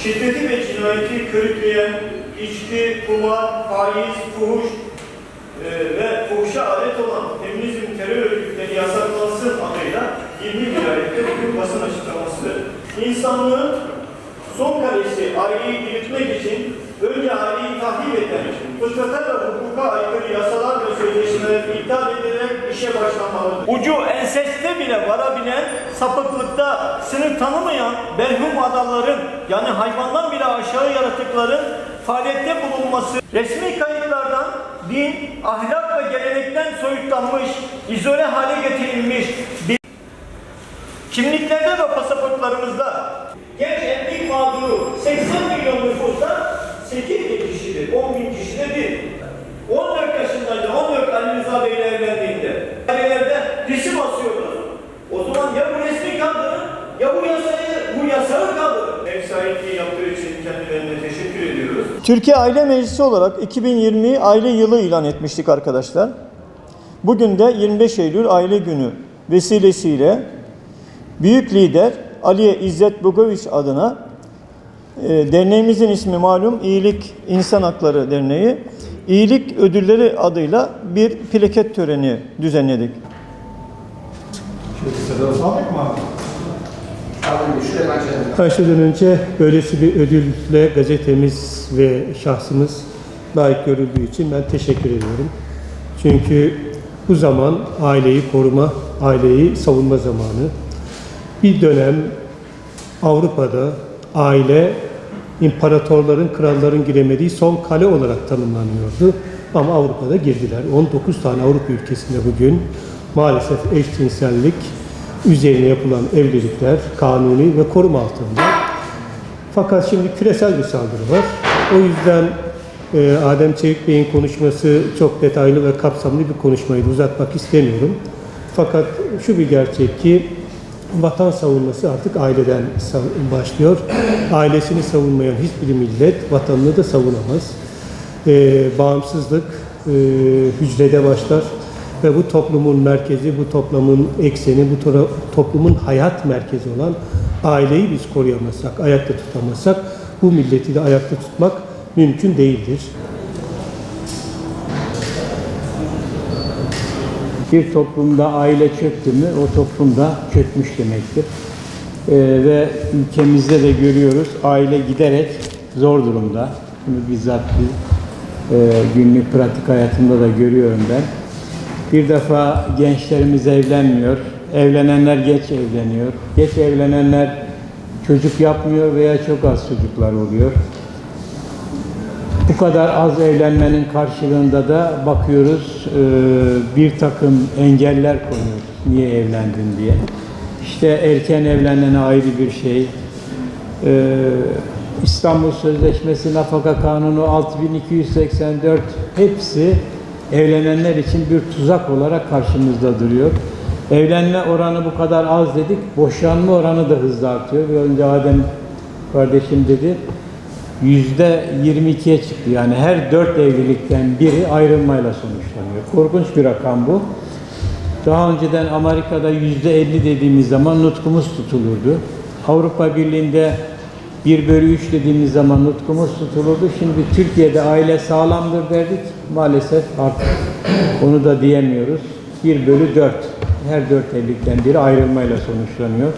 şiddeti ve cinayeti körükleyen içki, kumar, faiz, fuhuş ve fuhuşa alet olan feminizm terör örgütleri yasaklansın adıyla 20 vilayette bugün basın açıklaması. İnsanlığın son karesi aileyi diriltmek için önce aileyi tahrip eden, fıtrata ve hukuka aykırı yasalar ve sözleşmeleri iptal edilerek işe başlanmalıdır. Ucu enseste bile varabilen, sapıklıkta sınır tanımayan merhum adamların, yani hayvandan bile aşağı yaratıkların faaliyette bulunması, resmi kayıtlardan din, ahlak ve gelenekten soyutlanmış, izole hale getirilmiş kimliklerde ve pasaportlarımızda genç evlilik mağduru 80 milyon nüfusta 8 bin kişidir, 10 bin kişide bir. 14 yaşındaydı, 14 Ali Rıza Bey'le evlendiğinde. Ailelerde resim asıyorlar. O zaman ya bu resmi kaldırın, ya bu yasağı kaldırın. Ev sahipliği yaptığı için kendilerine teşekkür ediyoruz. Türkiye Aile Meclisi olarak 2020 Aile Yılı ilan etmiştik arkadaşlar. Bugün de 25 Eylül Aile Günü vesilesiyle büyük lider Aliye İzzet Bugoviç adına derneğimizin ismi malum İyilik İnsan Hakları Derneği, İyilik Ödülleri adıyla bir plaket töreni düzenledik. Her şeyden önce böylesi bir ödülle gazetemiz ve şahsımız layık görüldüğü için ben teşekkür ediyorum. Çünkü bu zaman aileyi koruma, aileyi savunma zamanı. Bir dönem Avrupa'da aile imparatorların, kralların giremediği son kale olarak tanımlanıyordu. Ama Avrupa'da girdiler. 19 tane Avrupa ülkesinde bugün maalesef eşcinsellik üzerine yapılan evlilikler kanuni ve koruma altında. Fakat şimdi küresel bir saldırı var. O yüzden Adem Çevik Bey'in konuşması çok detaylı ve kapsamlı bir konuşmaydı. Uzatmak istemiyorum. Fakat şu bir gerçek ki vatan savunması artık aileden başlıyor. Ailesini savunmayan hiçbir millet vatanını da savunamaz. Bağımsızlık hücrede başlar ve bu toplumun merkezi, bu toplumun ekseni, bu toplumun hayat merkezi olan aileyi biz koruyamazsak, ayakta tutamazsak bu milleti de ayakta tutmak mümkün değildir. Bir toplumda aile çöktü mü, o toplumda çökmüş demektir. Ve ülkemizde de görüyoruz, aile giderek zor durumda. Bunu bizzat günlük pratik hayatımda da görüyorum ben. Bir defa gençlerimiz evlenmiyor, evlenenler geç evleniyor. Geç evlenenler çocuk yapmıyor veya çok az çocuklar oluyor. Bu kadar az evlenmenin karşılığında da bakıyoruz bir takım engeller koyuyoruz. Niye evlendin diye. İşte erken evlenene ayrı bir şey. İstanbul Sözleşmesi, Nafaka Kanunu 6284 hepsi evlenenler için bir tuzak olarak karşımızda duruyor. Evlenme oranı bu kadar az dedik, boşanma oranı da hızla artıyor. Bir önce Adem kardeşim dedi, %22'ye çıktı. Yani her 4 evlilikten biri ayrılmayla sonuçlanıyor. Korkunç bir rakam bu. Daha önceden Amerika'da %50 dediğimiz zaman nutkumuz tutulurdu. Avrupa Birliği'nde 1/3 dediğimiz zaman nutkumuz tutulurdu. Şimdi Türkiye'de aile sağlamdır derdik. Maalesef artık onu da diyemiyoruz. 1/4. Her 4 evlilikten biri ayrılmayla sonuçlanıyor.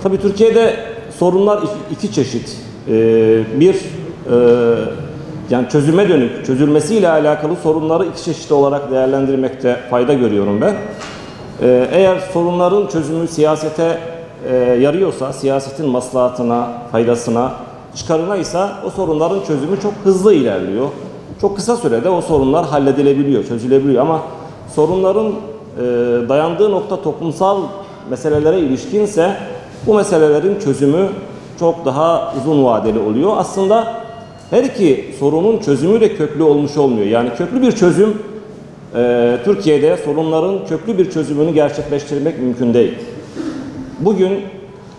Tabii Türkiye'de sorunlar iki çeşit. Yani çözüme dönük, çözülmesiyle alakalı sorunları iki çeşit olarak değerlendirmekte fayda görüyorum ben. Eğer sorunların çözümü siyasete yarıyorsa, siyasetin maslahatına, faydasına, çıkarına ise o sorunların çözümü çok hızlı ilerliyor. Çok kısa sürede o sorunlar halledilebiliyor, çözülebiliyor ama sorunların dayandığı nokta toplumsal meselelere ilişkinse bu meselelerin çözümü çok daha uzun vadeli oluyor. Aslında her iki sorunun çözümü de köklü olmuş olmuyor. Yani köklü bir çözüm, Türkiye'de sorunların köklü bir çözümünü gerçekleştirmek mümkün değil. Bugün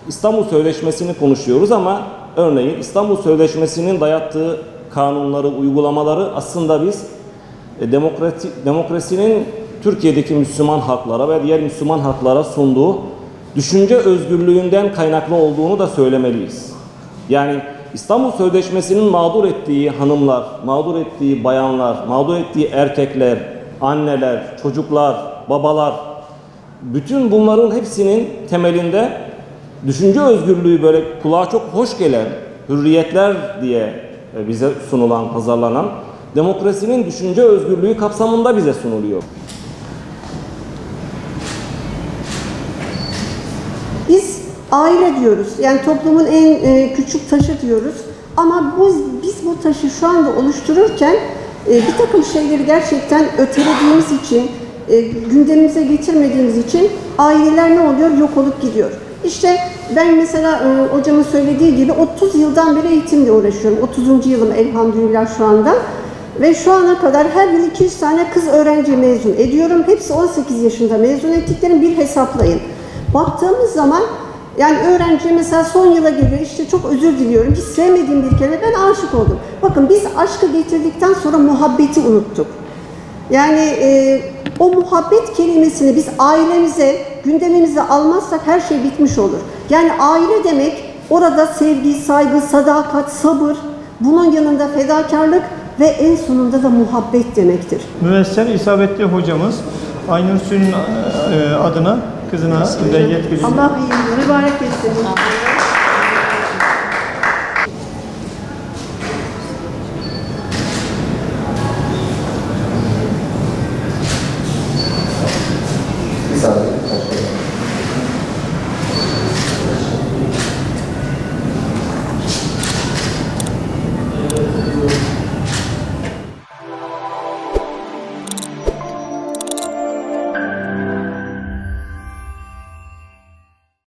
İstanbul Sözleşmesi'ni konuşuyoruz ama örneğin İstanbul Sözleşmesi'nin dayattığı kanunları, uygulamaları aslında biz demokrasinin Türkiye'deki Müslüman haklara ve diğer Müslüman haklara sunduğu düşünce özgürlüğünden kaynaklı olduğunu da söylemeliyiz. Yani İstanbul Sözleşmesi'nin mağdur ettiği hanımlar, mağdur ettiği bayanlar, mağdur ettiği erkekler, anneler, çocuklar, babalar, bütün bunların hepsinin temelinde düşünce özgürlüğü, böyle kulağa çok hoş gelen hürriyetler diye bize sunulan, pazarlanan demokrasinin düşünce özgürlüğü kapsamında bize sunuluyor. Biz aile diyoruz. Yani toplumun en küçük taşı diyoruz. Ama biz bu taşı şu anda oluştururken bir takım şeyleri gerçekten ötelediğimiz için, gündemimize getirmediğimiz için aileler ne oluyor? Yok olup gidiyor. İşte ben mesela hocamın söylediği gibi 30 yıldan beri eğitimle uğraşıyorum. 30. yılım elhamdülillah şu anda. Ve şu ana kadar her yıl 200 tane kız öğrenci mezun ediyorum. Hepsi 18 yaşında mezun ettiklerini bir hesaplayın. Baktığımız zaman yani öğrenci mesela son yıla geliyor, işte çok özür diliyorum, hiç sevmediğim bir kelime, ben aşık oldum. Bakın biz aşkı getirdikten sonra muhabbeti unuttuk. Yani o muhabbet kelimesini biz ailemize, gündemimize almazsak her şey bitmiş olur. Yani aile demek orada sevgi, saygı, sadakat, sabır, bunun yanında fedakarlık ve en sonunda da muhabbet demektir. Müessel isabetli hocamız Aynur Sün'ün adına kızına hediye edildi. Allah iyiliğini mübarek etsin. Bir saniye.